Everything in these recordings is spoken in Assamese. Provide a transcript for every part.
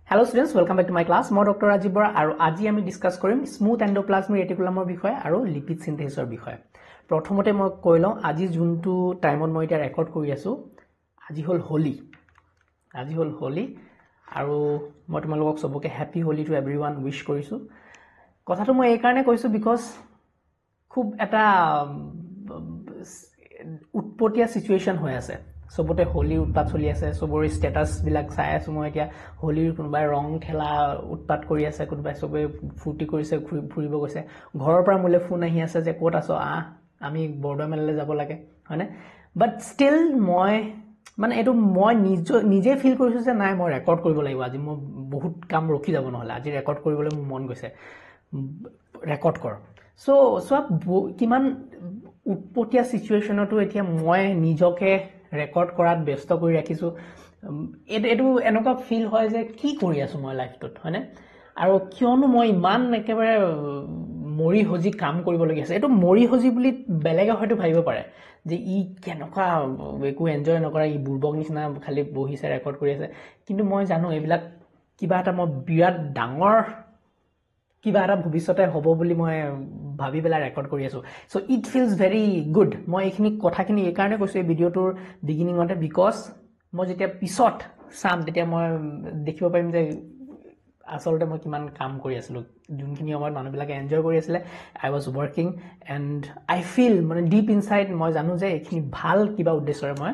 Hello students, welcome back to my class. Moi Dr. Rajiv Bora aru aji ami discuss korim smooth endoplasmic reticulum bishoye aru lipid synthesis bishoye. Prothomote moi koilo aji juntu time on moi eta record kori asu. Aji hol Holi. Aru moi tumalok soboke happy Holi to everyone wish korisu. Kotha to moi ei karone koisu because khub eta utpotia situation hoy ase. সবতে হোলি উৎপাত চলি আছে সবৰে স্ট্যাটাস বিলাক চাই আছো মই এতিয়া হোলিৰ কোনবাই ৰং খেলা উৎপাত কৰি আছে কোনবাই সবে ফুটি কৰিছে ফুৰিব গৈছে ঘৰৰ পৰা মোলে ফোন আহি আছে যে কোট আছো আমি বৰ্ডৰ মেললে যাব লাগে হয়নে বাট ষ্টিল মই মানে এটো মই নিজে ফিল কৰিছো যে নাই মই ৰেকৰ্ড কৰিব লাগিব আজি মই বহুত কাম ৰখি যাব নহলে আজি ৰেকৰ্ড কৰিবলৈ মোৰ মন গৈছে ৰেকৰ্ড কৰ সো কিমান উৎপতিয়া সিচুৱেচনটো এতিয়া মই নিজকে ৰেকৰ্ড কৰাত ব্যস্ত কৰি ৰাখিছো এটো এনেকুৱা ফিল হয় যে কি কৰি আছো মই লাইফটোত হয়নে আৰু কিয়নো মই ইমান একেবাৰে মৰি হজি কাম কৰিব লাগি আছে এটো মৰি হজি বুলি বেলেগে হয়তো ভাবিব পাৰে যে ই কেনকা একো এনজয় নকৰা ই বুৰবক নিচিনা খালি বহিছে ৰেকৰ্ড কৰি আছে কিন্তু মই জানো এইবিলাক কিবা এটা মই বিৰাট ডাঙৰ কিবা এটা ভৱিষ্যতে হ'ব বুলি মই ভাবি বেলা ৰেকৰ্ড কৰি আছো so it feels very good মই এইখিনি কথাখিনি এই কাৰণে কৈছো এই ভিডিওটোৰ বিগিনিংতে বিকজ মই যেতিয়া পিছত চাম তেতিয়া মই দেখিব পাৰিম যে আসলতে মই কিমান কাম কৰি আছিলো যোনখিনি আমাৰ মানুহবিলাকে এনজয় কৰি আছিল I was working and I feel মানে ডিপ ইনসাইড মই জানো যে এইখিনি ভাল কিবা উদ্দেশ্যৰে মই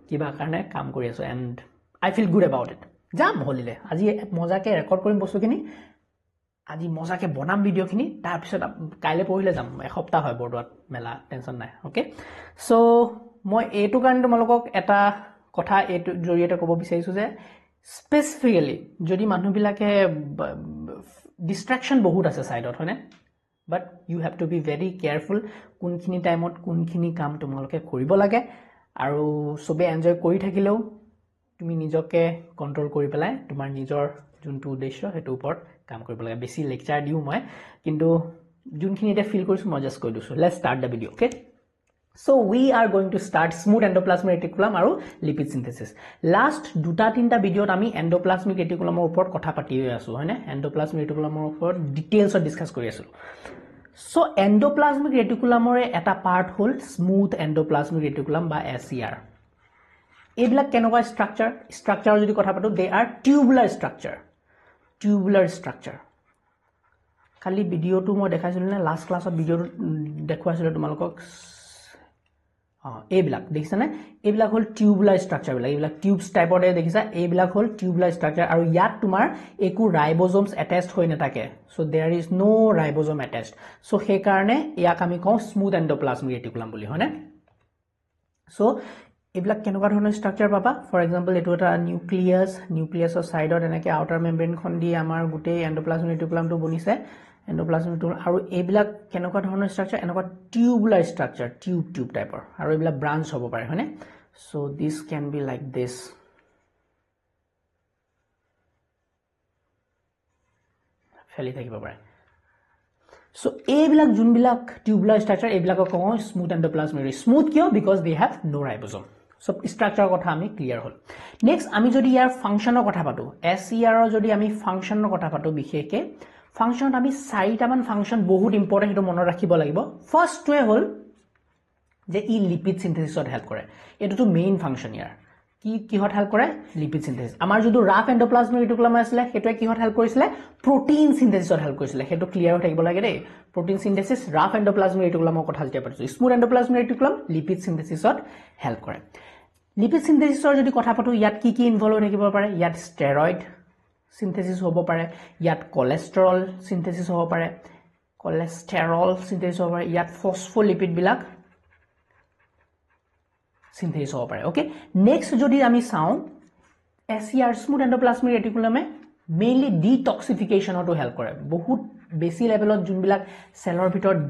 কিবা কাৰণে কাম কৰি আছো and I feel good about it যাম হলিলে আজি মজাকে ৰেকৰ্ড কৰিম বস্তুখিনি আজি মজাকে বনাম ভিডিওখিনি তাৰ পিছত কাইলে পঢ়িলে যাম এসপ্তাহ হয় বৰ্ডত মেলা টেনচন নাই ওকে সো মই এটো কাৰণে তোমালোকক এটা কথা এটো জৰিয়তে ক'ব বিচাৰিছো যে স্পেসিফিক্যালি যদি মানুহবিলাকে ডিস্ট্ৰাকশন বহুত আছে সাইডত হয়নে but you have to be very careful কোনখিনি টাইমত কোনখিনি কাম তোমালোকে কৰিব লাগে আৰু সবে এনজয় কৰি থাকিলেও তুমি নিজকে কন্ট্ৰোল কৰি পেলাই তোমাৰ নিজৰ যোনটো উদ্দেশ্য হেতু ওপৰত কাম কৰিব লাগে বেছি লেকচাৰ দিও মই কিন্তু যোনখিনি এটা ফিল কৰিছো মই জাস্ট কৈ দিছো let's start the video okay so we are going to start smooth endoplasmic reticulum আৰু লিপিড সিনথেসিস লাস্ট দুটা তিনটা ভিডিওত আমি এন্ডোপ্লাজমিক ৰেটিকুলামৰ ওপৰত কথা পাতি আছো হয়নে এন্ডোপ্লাজমিক ৰেটিকুলামৰ ওপৰত ডিটেইলছত ডিসকাস কৰি আছো সো এন্ডোপ্লাজমিক ৰেটিকুলামৰ এটা পাৰ্ট হল স্মুথ এন্ডোপ্লাজমিক ৰেটিকুলাম বা এসইআৰ এইবিলাক কেনেকুৱা স্ট্ৰাকচাৰ যদি কথা পাতো দে আৰ টিউবুলাৰ স্ট্ৰাকচাৰ খালি ভিডিওটো মই দেখাইছিলো না লাস্ট ক্লাছত ভিডিওটো দেখুৱাইছিলো তোমালোকক এইবিলাক দেখিছা না এইবিলাক হল টিউবুলাৰ স্ট্ৰাকচাৰ বিলাক এইবিলাক টিউবস টাইপৰ দেখিছা এইবিলাক হল টিউবুলাৰ স্ট্ৰাকচাৰ আৰু ইয়াত তোমাৰ একো ৰাইবোজোমস অ্যাটাচড হৈ নাথাকে so there is no ribosome attached so সেই কাৰণে ইয়াক আমি কওঁ স্মুথ এন্ডোপ্লাজমিক ৰেটিকুলাম বুলি হয়নে সো এইবিলাক কেনেকুৱা ধৰণৰ স্ট্ৰাকচাৰ পাবা ফৰ এক্সাম্পল এটো এটা নিউক্লিয়াছৰ সাইডত এনেকে আউটাৰ মেমব্ৰেন খন দি আমাৰ গুটেই এন্ডোপ্লাজমিক ৰেটিকুলামটো বনিছে এন্ডোপ্লাজমিক ৰেটিকুলাম আৰু এইবিলাক কেনেকুৱা ধৰণৰ স্ট্ৰাকচাৰ এনেকুৱা টিউবুলাৰ স্ট্ৰাকচাৰ টিউব টাইপৰ আৰু এইবিলাক ব্ৰাঞ্চ হ'ব পাৰে হয়নে so this can be like this ফেলি থাকিব পাৰে সো এইবিলাক যোনবিলাক টিউবুলাৰ স্ট্ৰাকচাৰ এইবিলাকক কওঁ স্মুথ এন্ডোপ্লাজমিক স্মুথ কিয় because they have no ribosome so স্ট্ৰাকচাৰৰ কথা আমি ক্লিয়াৰ হল নেক্সট আমি যদি ইয়াৰ ফাংশনৰ কথা পাতো এসইআৰ যদি আমি ফাংশনৰ কথা পাতো বিশেষকে ফাংশনত আমি চাৰিটা মান ফাংশন বহুত ইম্পৰ্টেন্ট হেতু মনত ৰাখিব লাগিব ফাৰ্স্টটোৱে হল যে ই লিপিড সিনথেসিসত হেল্প কৰে এটোটো মেইন ফাংশন ইয়াৰ কিহত হেল্প কৰে লিপিড সিনথেসিস আমাৰ যদি ৰাফ এন্ডোপ্লাজমিক ৰেটিকুলাম আছিল হেতুৱে কিহত হেল্প কৰিছিল প্ৰটিন সিনথেসিসত হেল্প কৰিছিল হেতু ক্লিয়াৰ হৈ থাকিব লাগে দেই প্ৰটিন সিনথেসিস ৰাফ এন্ডোপ্লাজমিক ৰেটিকুলামৰ কথা যেতিয়া পাতিছো smooth endoplasmic reticulum lipid সিনথেসিসত help কৰে লিপিড সিনথেসিসৰ যদি কথা পাতো ইয়াত কি ইনভলভ হৈ থাকিব পাৰে ইয়াত স্টেৰয়েড সিনথেসিস হ'ব পাৰে ইয়াত কোলেস্টেৰল সিনথেসিস হ'ব পাৰে ইয়াত ফসফোলিপিড বিলাক সিনথেসিস হ'ব পাৰে ওকে নেক্সট যদি আমি চাও এসইআৰ স্মুথ এন্ডোপ্লাজমিক ৰেটিকুলামে মেইনলি ডিটক্সিফিকেশনটো হেল্প কৰে বহুত বেছি লেভেলত যোনবিলাক সেলৰ ভিতৰত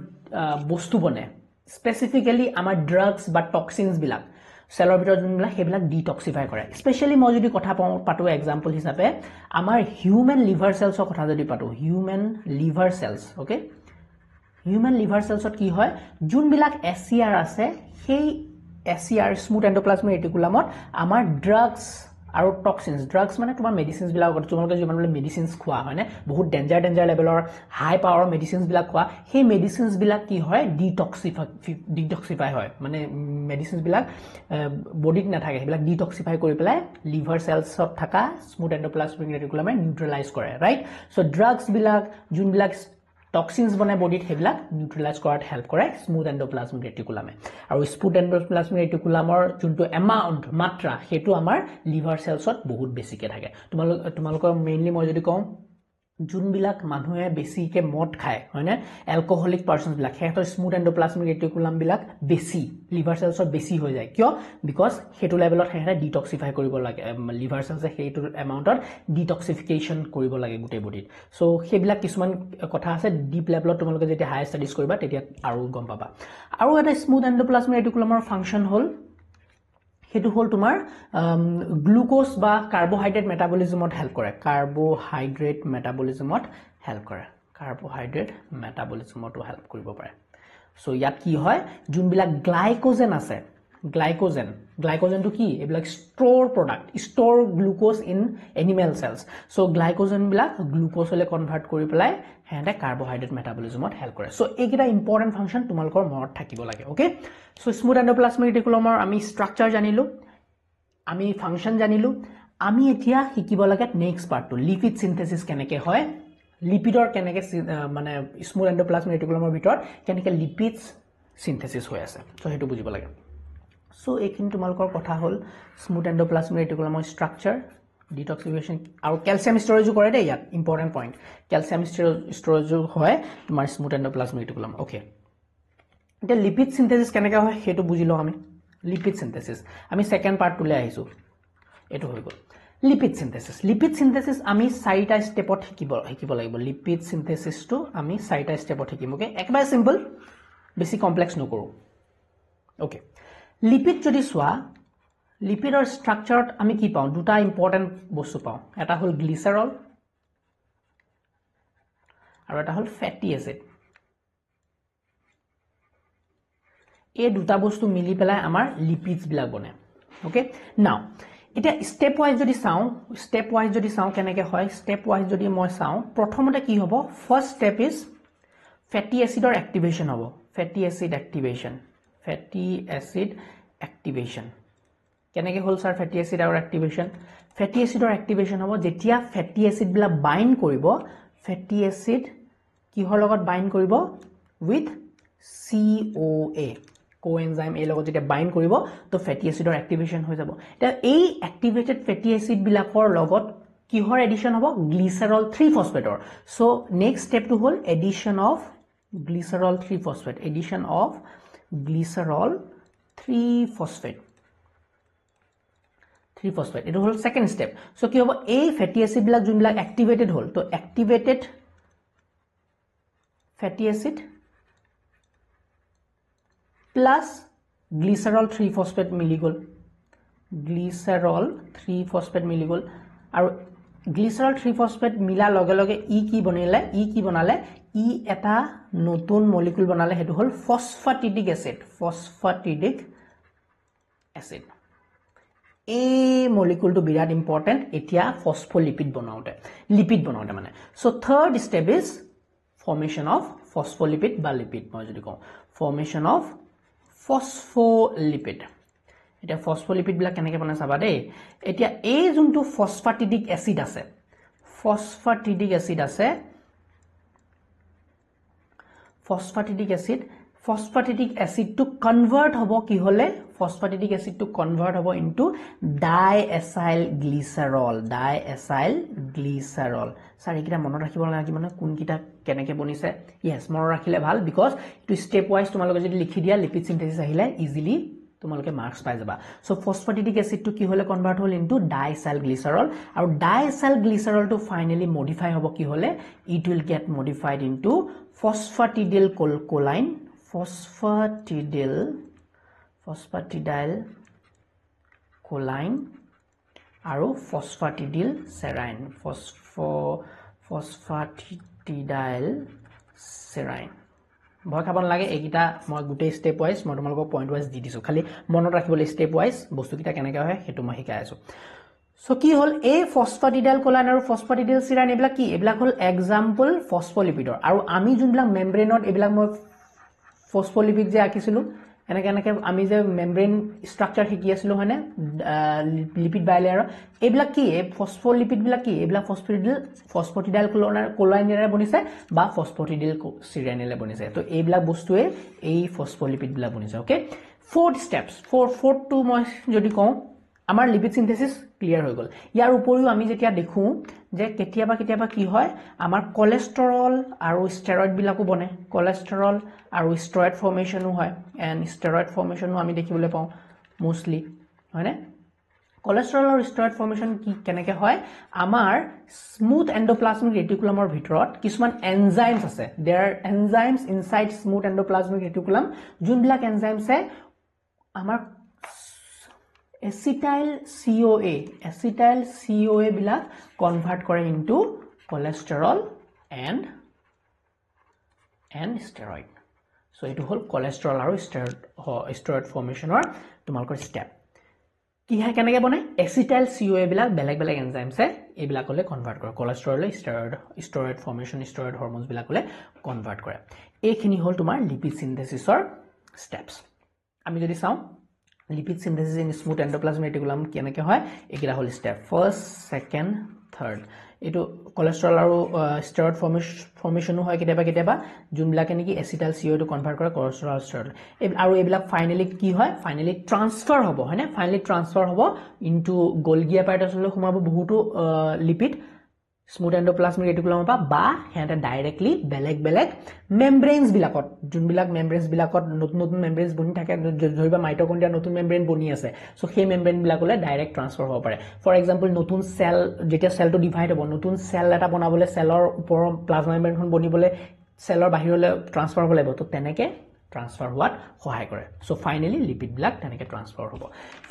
বস্তু বনে স্পেসিফিক্যালি আমাৰ ড্ৰাগছ বা টক্সিনস বিলাক সেলৰ ভিতৰত যোনবিলাক হেবিলাক ডিটক্সিফাই কৰে স্পেশালি মই যদি কথা পাতো এক্সাম্পল হিচাপে আমাৰ হিউম্যান লিভাৰ সেলছৰ কথা যদি পাতো human liver cells okay human liver সেলছত কি হয় যোনবিলাক এসইআৰ আছে সেই এসইআৰ স্মুথ এন্ডোপ্লাজমিক ৰেটিকুলামত আমাৰ ড্ৰাগছ আৰু টক্সিনছ ড্ৰাগছ মানে তোমাৰ মেডিচিনছ বিলাক তোমালোকে যিমান মেডিচিনছ খোৱা হয় নে বহুত ডেঞ্জাৰ লেভেলৰ হাই পাৱাৰ মেডিচিনছ বিলাক খোৱা সেই মেডিচিনছ বিলাক কি হয় ডিটক্সিফাই হয় মানে মেডিচিনছ বিলাক বডিত নাথাকে সেইবিলাক ডিটক্সিফাই কৰি পেলাই লিভাৰ চেলছত থকা স্মুথ এণ্ডোপ্লাজমিক ৰেটিকুলামে নিউট্ৰেলাইজ কৰে ৰাইট সো ড্ৰাগছ বিলাক যোনবিলাক টক্সিনছ বনাই বডিত সেইবিলাক নিউট্ৰেলাইজ কৰাত হেল্প কৰে স্মুথ এণ্ডোপ্লাজমিক ৰেটিকুলামে আৰু স্মুথ এণ্ডোপ্লাজমিক ৰেটিকুলামৰ যোনটো এমাউণ্ট মাত্ৰা সেইটো আমাৰ লিভাৰ চেলছত বহুত বেছিকে থাকে তোমালোকৰ মেইনলি মই যদি কওঁ যোনবিলাক মানুহে বেছিকে মদ খায় হয়নে এলকহলিক পাৰ্সনছ বিলাক হেতৰ স্মুথ এণ্ডোপ্লাজমিক ৰেটিকুলাম বিলাক বেছি লিভাৰ চেলছত বেছি হৈ যায় কিয় বিকজ হেতু লেভেলত হেতে ডিটক্সিফাই কৰিব লাগে লিভাৰ চেলছে হেতু এমাউণ্টত ডিটক্সিফিকেশন কৰিব লাগে গুটে বডিত সো হেবিলাক কিছুমান কথা আছে ডিপ লেভেলত তোমালোকে যেতিয়া হাই ষ্টাডিজ কৰিবা তেতিয়া আৰু গম পাবা আৰু এটা স্মুথ এণ্ডোপ্লাজমিক ৰেটিকুলামৰ ফাংচন হল হেতু হল তোমাৰ গ্লুকোজ বা কাৰ্বোহাইড্ৰেট মেটাবলিজমত হেল্প কৰে কাৰ্বোহাইড্ৰেট মেটাবলিজমত হেল্প কৰে কাৰ্বোহাইড্ৰেট মেটাবলিজমতো হেল্প কৰিব পাৰে সো ইয়াত কি হয় যোনবিলাক গ্লাইকোজেন আছে গ্লাইকোজেনটো কি এইবিলাক store product store glucose in animal cells so glycogen বিলাক গ্লুকোজলে কনভাৰ্ট কৰি পেলাই হেতে কাৰ্বোহাইড্ৰেট মেটাবলিজমত হেল্প কৰে সো এইকেইটা ইম্পৰ্টেন্ট ফাংচন তোমালোকৰ মনত থাকিব লাগে ওকে সো স্মুথ এণ্ডোপ্লাজমিক ৰেটিকুলামৰ আমি স্ট্ৰাকচাৰ জানিলো আমি ফাংচন জানিলো আমি এতিয়া শিকিব লাগে নেক্সট পাৰ্টটো লিপিড সিনথেসিস কেনেকে হয় লিপিডৰ কেনেকে মানে স্মুথ এণ্ডোপ্লাজমিক ৰেটিকুলামৰ ভিতৰত কেনেকে লিপিডছ সিনথেসিস হৈ আছে সো হেতু বুজিব লাগে সো এইখিনি তোমালোকৰ কথা হল স্মুথ এণ্ডোপ্লাজমিক ৰেটিকুলামৰ স্ট্ৰাকচাৰ ডিটক্সিফিকেশন আৰু ক্যালসিয়াম ষ্টোৰেজো কৰে দে ইয়াত ইম্পৰ্টেন্ট পইণ্ট ক্যালসিয়াম ষ্টোৰেজো হয় তোমাৰ স্মুথ এণ্ডোপ্লাজমিক ৰেটিকুলাম ওকে এতিয়া লিপিড সিনথেসিস কেনেকে হয় হেতু বুজিলো আমি লিপিড সিনথেসিস আমি সেকেন্ড পাৰ্ট তুলে আহিছো এটো হৈ গল লিপিড সিনথেসিস আমি চাৰিটা স্টেপত শিকিব লাগিব লিপিড সিনথেসিস টু আমি চাৰিটা স্টেপত শিকিম ওকে একবাৰে সিম্পল বেছি কমপ্লেক্স নকৰো ওকে লিপিড যদি সোয়া লিপিডৰ স্ট্ৰাকচাৰত আমি কি পাওঁ দুটা ইম্পৰ্টেন্ট বস্তু পাওঁ এটা হল গ্লিচাৰল আৰু এটা হল ফ্যাটি এসিড এই দুটা বস্তু মিলি পেলাই আমাৰ লিপিডছ বিলাক বনে ওকে নাও এটা স্টেপ ওয়াইজ যদি চাও কেনেকে হয় স্টেপ ওয়াইজ যদি মই চাও প্ৰথমতে কি হ'ব ফাৰ্স্ট স্টেপ ইজ ফ্যাটি এসিডৰ এক্টিভেশন হ'ব ফ্যাটি এসিড এক্টিভেশন কেনেকে হল স্যাৰ ফ্যাটি এসিড আৰু এক্টিভেশন হ'ব যেতিয়া ফ্যাটি এসিড বিলাক বাইন্ড কৰিব ফ্যাটি এসিড কিহৰ লগত বাইন্ড কৰিব উইথ CoA কোএনজাইম এই লগত যেতিয়া বাইন্ড কৰিব তো ফ্যাটি এসিডৰ এক্টিভেশন হৈ যাব এটা এই এক্টিভেটেড ফ্যাটি এসিড বিলাকৰ লগত কিহৰ এডিশন হ'ব গ্লিচাৰল 3 ফসফেটৰ সো নেক্সট স্টেপ টু হল এডিশন অফ গ্লিচাৰল 3 ফসফেট এটো হল সেকেন্ড স্টেপ সো কি হ'ব এই ফ্যাটি এসিড বিলাক যোনবিলাক এক্টিভেটেড হল তো activated fatty acid plus glycerol 3 phosphate মিলি গল আৰু গ্লিচাৰল 3 ফসফেট মিলা লগে লগে ই কি বনালে ই এটা নতুন মলিকুল বনালে হেতু হল ফসফাটিডিক এসিড এই মলিকুলটো বিৰাট ইম্পৰ্টেন্ট এতিয়া ফসফোলিপিড বনাওতে মানে so third step is formation of phospholipid বা লিপিড মই যদি কওঁ ফৰ্মেশন অফ ফসফোলিপিড এটা ফসফোলিপিড বিলাক কেনেকে বনাই চাবা দেই এতিয়া এই যোনটো ফসফাটিডিক এসিড আছে ফসফাটিডিক এসিড টু কনভাৰ্ট হ'ব কি হলে ফসফাটিডিক এসিড টু কনভাৰ্ট হ'ব ইনটু ডাইএসাইল গ্লিচাৰল স্যাৰ এইকিটা মনত ৰাখিব লাগে মানে কোনকিটা কেনেকে বনিছে ইয়েস মনত ৰাখিলে ভাল বিকজ টু স্টেপ ওয়াইজ তোমালোকে যদি লিখি দিয়া লিপিড সিনথেসিস আহিলে ইজিলি তোমালোকে মার্কস পাই যাবা সো ফসফাটিডিক এসিড টু কি হলে কনভার্ট হল ইনটু ডাইএসাইল গ্লিচাৰল আৰু diacyl glycerol to finally modify হ'ব কি হলে it will get modified into phosphatidyl choline phosphatidyl choline আৰু ফসফাটিডিল সেৰাইন ভয় খাব নালাগে এইকিটা মই গুটেই স্টেপ ওয়াইজ মই তোমালোকক পইণ্ট ওয়াইজ দি দিছো খালি মনত ৰাখিবলৈ স্টেপ ওয়াইজ বস্তুকিটা কেনেকৈ হয় হেতু মই শিকাই আছো সো কি হল এই ফসফাটিডাইল কোলাইন আৰু ফসফাটিডাইল সিৰাইন এবিলাক কি এবিলাক হল এক্সাম্পল ফসফলিপিডৰ আৰু আমি যোনবিলাক মেমব্ৰেনত এবিলাক মই ফসফলিপিড যে আঁকিছিলো এনেকে এনেকে আমি যে মেমব্ৰেন স্ট্ৰাকচাৰ শিকি আছিলো হয়নে লিপিড বাইলেয়াৰ এবিলাক কি ফসফলিপিড বিলাক কি এবিলাক ফসফাটিডাইল কোলাইনেৰে বনিছে বা ফসফাটিডাইল সিৰাইনেৰে বনিছে তো এইবিলাক বস্তুৱে এই ফসফলিপিড বিলাক বনিছে okay fourth steps fourth to মই যদি কওঁ আমাৰ লিপিড সিনথেসিস ক্লিয়াৰ হৈ গল ইয়াৰ উপৰিও আমি যেতিয়া দেখো যে কেতিয়াবা কি হয় আমাৰ কোলেষ্টৰল আৰু ষ্টেৰয়েড বিলাকো বনে কোলেষ্টৰল আৰু ষ্টেৰয়েড ফৰ্মেশনো হয় এন্ড ষ্টেৰয়েড ফৰ্মেশনো আমি দেখিবলৈ পাওঁ মোস্টলি হয়নে কোলেষ্টৰল আৰু ষ্টেৰয়েড ফৰ্মেশন কি কেনেকে হয় আমাৰ স্মুথ এন্ডোপ্লাজমিক ৰেটিকুলামৰ ভিতৰত কিছুমান এনজাইমছ আছে there are enzymes inside smooth endoplasmic reticulum যোনবিলাক এনজাইমছে আমাৰ acetyl CoA বিলাক কনভাৰ্ট কৰে into cholesterol and steroid so এটো হল কোলেষ্টৰল আৰু স্টেৰয়েড ফৰ্মেশনৰ তোমালকৰ স্টেপ কি হয় কেনেকে বনে acetyl CoA বিলাক বেলেগ বেলেগ এনজাইমছে এইবিলাকলে কনভার্ট কৰে কোলেষ্টৰলে স্টেৰয়েড ফৰ্মেশন স্টেৰয়েড হৰমোনস বিলাকলে কনভাৰ্ট কৰে এইখিনি হল তোমাৰ লিপিড সিনথেসিসৰ স্টেপস আমি যদি চাও lipid synthesis in smooth endoplasmic reticulum কেনেকে হয় একিরা হল স্টেপ ফার্স্ট সেকেন্ড থার্ড এটো কোলেষ্টৰল আৰু স্টেৰয়েড ফৰ্মেশনো হয় কেতিয়াবা যোনবিলাকে নেকি এচিটাইল CoA টো কনভাৰ্ট কৰে কোলেষ্টৰল আৰু স্টেৰয়েড আৰু এইবিলাক ফাইনালি কি হয় ফাইনালি ট্ৰান্সফাৰ হ'ব হয়নে ফাইনালি ট্ৰান্সফাৰ হ'ব ইনটু গোলগি এপাইটাছলৈ সোমাব বহুতো লিপিড স্মুথ এন্ডোপ্লাজমিক ৰেটিকুলাম বা হেতে ডাইৰেক্টলি বেলেগ মেমব্ৰেনস বিলাকত যোনবিলাক মেমব্ৰেনস বিলাকত নতুন মেমব্ৰেনস বনি থাকে ধৰিবা মাইটোকন্ড্ৰিয়া নতুন মেমব্ৰেন বনি আছে সো সেই মেমব্ৰেন বিলাকলে ডাইৰেক্ট ট্ৰান্সফাৰ হ'ব পাৰে ফৰ এক্সাম্পল নতুন সেল যেতিয়া সেলটো ডিভাইড হ'ব নতুন সেল এটা বনাবলে সেলৰ ওপৰ প্লাজমা মেমব্ৰেনখন বনিবলে সেলৰ বাহিৰলে ট্ৰান্সফাৰ হ'ব লাগিব তো তেনেকে ট্ৰান্সফাৰ হোৱাত সহায় কৰে সো ফাইনালি লিপিড বিলাক তেনেকে ট্ৰান্সফাৰ হ'ব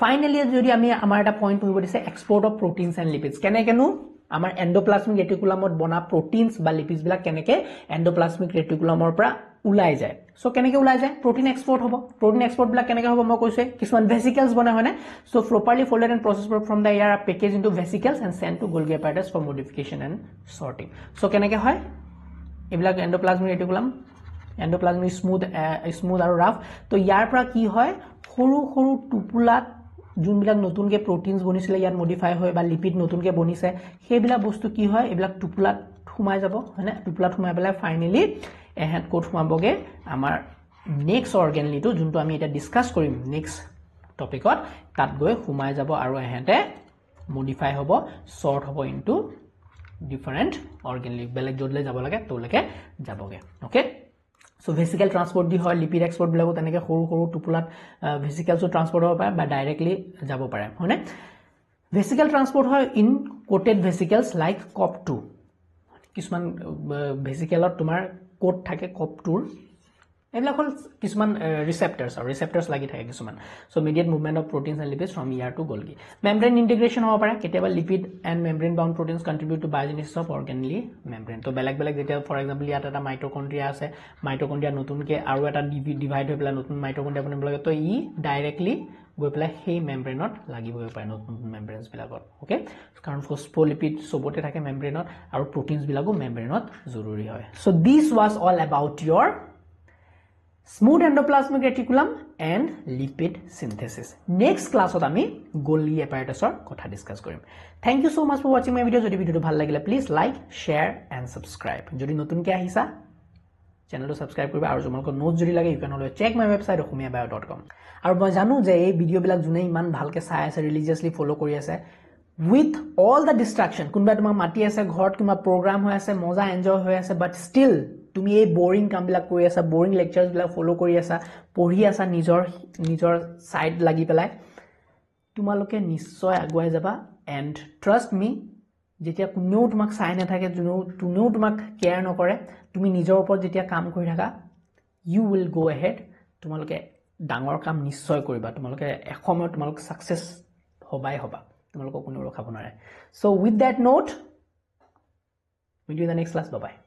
ফাইনালি যদি আমি আমাৰ এটা পইণ্ট পঢ়িব দিছে এক্সপোৰ্ট অফ প্ৰটিনছ এণ্ড লিপিডছ কেনেকেনো আমাৰ এন্ডোপ্লাজমিক ৰেটিকুলামত বনা প্ৰটিনছ বা লিপিডছ বিলাক কেনেকে এন্ডোপ্লাজমিক ৰেটিকুলামৰ পৰা ওলাই যায় সো কেনেকে ওলাই যায় প্ৰটিন এক্সপোৰ্ট হ'ব প্ৰটিন এক্সপোৰ্ট বিলাক কেনেকে হ'ব মই কৈছে কিছুমান ভেসিকলস বনা হয়নে so properly folded and প্ৰসেসড from da air package into ভেসিকলস and sent to Golgi এপাইটাছ for modification and sorting so কেনেকে হয় এইবিলাক এন্ডোপ্লাজমিক ৰেটিকুলাম এন্ডোপ্লাজমিক স্মুথ আৰু ৰাফ তো ইয়াৰ পৰা কি হয় সৰু টুপুলাত যোনবিলাক নতুনকে প্ৰটিনছ বনিছিলে ইয়াত মডিফাই হয় বা লিপিড নতুনকে বনিছে সেইবিলাক বস্তু কি হয় এইবিলাক টুপুলাত সোমাই যাব হয়নে টুপুলাত সোমাই পেলাই ফাইনালি এহেত কোড সোমাবগে আমাৰ নেক্সট অৰ্গানলিটো যোনটো আমি এটা ডিসকাস কৰিম নেক্সট টপিকত তাত গৈ সোমাই যাব আৰু এহেতে মডিফাই হ'ব সৰ্ট হ'ব ইনটু ডিফাৰেন্ট অৰ্গানলি বেলেগ জডলে যাব লাগে তোলকে যাবগে ওকে সো ভেসিকল ট্ৰান্সপোৰ্ট দি হয় লিপিড এক্সপোৰ্ট বিলাকো তেনেকে সৰু টুপুলাত ভেসিকলসো ট্ৰান্সপোৰ্ট হ'ব পাৰে বা ডাইৰেক্টলি যাব পাৰে হয়নে ভেসিকল ট্ৰান্সপোৰ্ট হয় in coated vesicles like COP2 কিছুমান ভেসিকলত তোমাৰ কোট থাকে COP2 এইবিলাক হল কিছুমান ৰিসেপ্টৰস লাগি থাকে কিছুমান so mediate movement of proteins and lipids from ER to Golgi membrane integration হ'ব পাৰে কেতিয়াবা lipid and membrane bound proteins contribute to biogenesis of organelle membrane তো বেলেগ যেতিয়া ফৰ এক্সাম্পল ইয়াত এটা মাইটোকন্ড্ৰিয়া আছে মাইটোকন্ড্ৰিয়া নতুনকে আৰু এটা ডিভাইড হৈ পেলাই নতুন মাইটোকন্ড্ৰিয়া বনিব লাগে তো ই ডাইৰেক্টলি গৈ পেলাই সেই মেমব্ৰেনত লাগিবই পাৰে নতুন মেমব্ৰেনছ বিলাকত ওকে কাৰণ ফসফোলিপিড সবতে থাকে মেমব্ৰেনত আৰু প্ৰটিনছ বিলাকো মেমব্ৰেনত জৰুৰী হয় so this was all about your smooth endoplasmic reticulum and lipid synthesis next class ot ami golgi apparatus or kotha discuss korim thank you so much for watching my video jodi video bhal lagile please like share and subscribe jodi notun ke ahisa channel to subscribe koriba aru jomolko notes jodi lage you can always check my website okhomiyabio.com aru moi janu je ei video bilak june iman bhalke sai ase religiously follow kori ase with all the distraction kunba tuma mati ase ghort kuma program hoy ase moja enjoy hoy ase but still তুমি এই বোৰিং কামবিলাক কৰি আছা বোৰিং লেকচাৰছ বিলাক ফলো কৰি আছা পঢ়ি আছা নিজৰ সাইড লাগি পেলাই তোমালোকে নিশ্চয় আগুৱাই যাবা এণ্ড ট্ৰাষ্ট মি যেতিয়া কোনেও তোমাক চাই নাথাকে কোনেও তোমাক কেয়াৰ নকৰে তুমি নিজৰ ওপৰত যেতিয়া কাম কৰি থাকা ইউ উইল গো এহেড তোমালোকে ডাঙৰ কাম নিশ্চয় কৰিবা তোমালোকে এসময়ত তোমালোক সাকসেস হবা তোমালোকক কোনো ৰখাব নোৱাৰে so with that note we do the next class bye bye